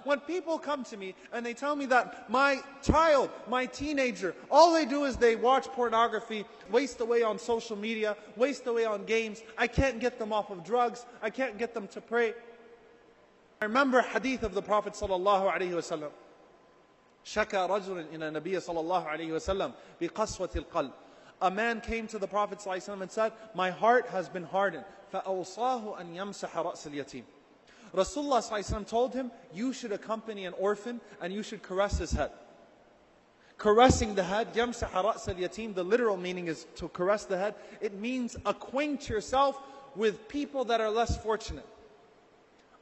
when people come to me and they tell me that my child, my teenager, all they do is they watch pornography, waste away on social media, waste away on games, I can't get them off of drugs, I can't get them to pray. I remember a hadith of the Prophet sallallahu alaihi wasallam. شكى رجل إلى النبي صلى الله عليه وسلم بقسوة القلب. A man came to the Prophet ﷺ and said, my heart has been hardened. فَأَوْصَاهُ أَنْ يَمْسَحَ رَأْسَ الْيَتِيمِ. Rasulullah ﷺ told him, you should accompany an orphan and you should caress his head. Caressing the head, يَمْسَحَ رَأْسَ الْيَتِيمِ, the literal meaning is to caress the head. It means acquaint yourself with people that are less fortunate.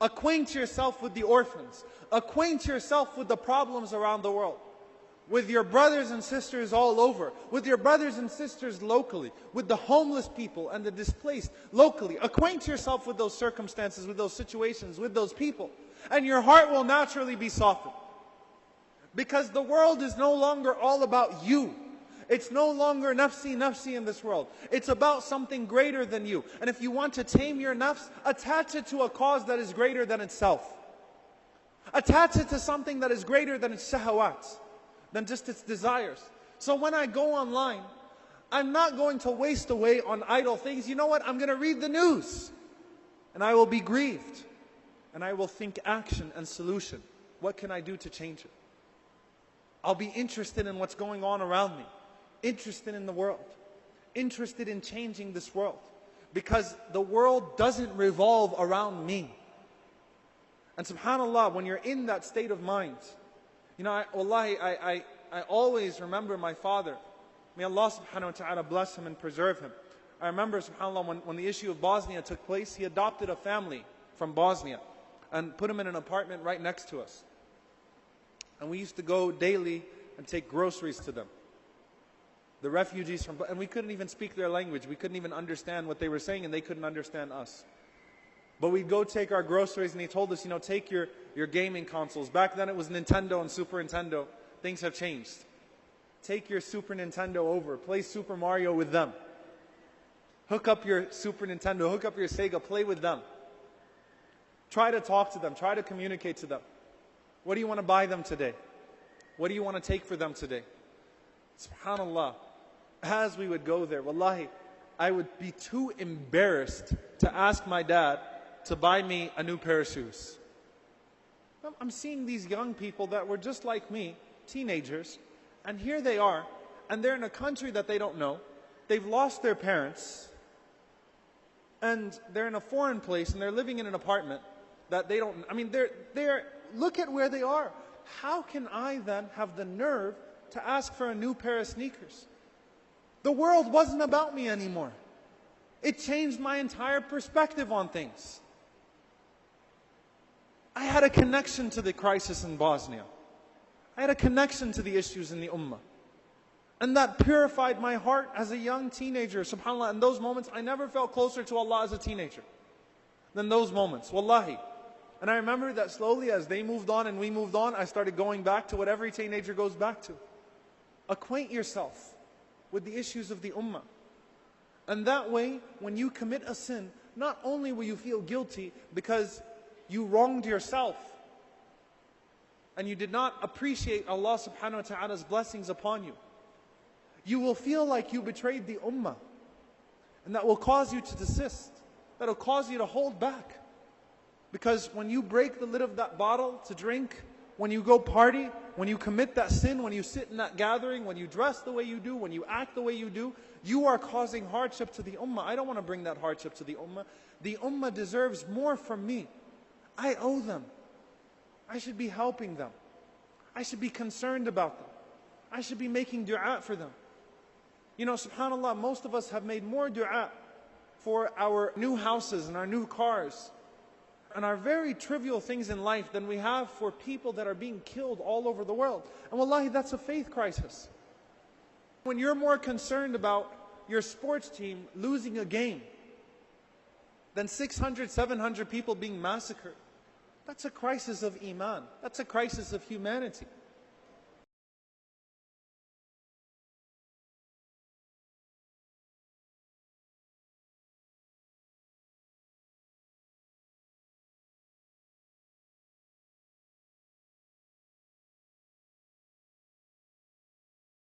Acquaint yourself with the orphans. Acquaint yourself with the problems around the world. With your brothers and sisters all over. With your brothers and sisters locally. With the homeless people and the displaced locally. Acquaint yourself with those circumstances, with those situations, with those people. And your heart will naturally be softened. Because the world is no longer all about you. It's no longer nafsi, nafsi in this world. It's about something greater than you. And if you want to tame your nafs, attach it to a cause that is greater than itself. Attach it to something that is greater than its shahawat, than just its desires. So when I go online, I'm not going to waste away on idle things. You know what? I'm going to read the news. And I will be grieved. And I will think action and solution. What can I do to change it? I'll be interested in what's going on around me. Interested in the world, interested in changing this world, because the world doesn't revolve around me. And subhanAllah, when you're in that state of mind, you know, I always remember my father. May Allah subhanahu wa ta'ala bless him and preserve him. I remember, subhanAllah, when the issue of Bosnia took place, he adopted a family from Bosnia and put them in an apartment right next to us. And we used to go daily and take groceries to them. The refugees from, and we couldn't even speak their language. We couldn't even understand what they were saying, and they couldn't understand us. But we'd go take our groceries, and he told us, you know, take your gaming consoles. Back then it was Nintendo and Super Nintendo. Things have changed. Take your Super Nintendo over. Play Super Mario with them. Hook up your Super Nintendo. Hook up your Sega. Play with them. Try to talk to them. Try to communicate to them. What do you want to buy them today? What do you want to take for them today? SubhanAllah. As we would go there, wallahi, I would be too embarrassed to ask my dad to buy me a new pair of shoes. I'm seeing these young people that were just like me, teenagers, and here they are, and they're in a country that they don't know. They've lost their parents, and they're in a foreign place, and they're living in an apartment that they don't, I mean, look at where they are. How can I then have the nerve to ask for a new pair of sneakers? The world wasn't about me anymore. It changed my entire perspective on things. I had a connection to the crisis in Bosnia. I had a connection to the issues in the ummah. And that purified my heart as a young teenager. SubhanAllah, in those moments, I never felt closer to Allah as a teenager than those moments. Wallahi. And I remember that slowly as they moved on and we moved on, I started going back to what every teenager goes back to. Acquaint yourself with the issues of the ummah. And that way, when you commit a sin, not only will you feel guilty because you wronged yourself and you did not appreciate Allah subhanahu wa ta'ala's blessings upon you, you will feel like you betrayed the ummah. And that will cause you to desist. That will cause you to hold back. Because when you break the lid of that bottle to drink, when you go party, when you commit that sin, when you sit in that gathering, when you dress the way you do, when you act the way you do, you are causing hardship to the ummah. I don't want to bring that hardship to the ummah. The ummah deserves more from me. I owe them. I should be helping them. I should be concerned about them. I should be making dua for them. You know, subhanAllah, most of us have made more dua for our new houses and our new cars and our very trivial things in life than we have for people that are being killed all over the world. And wallahi, that's a faith crisis. When you're more concerned about your sports team losing a game than 600, 700 people being massacred, that's a crisis of iman. That's a crisis of humanity.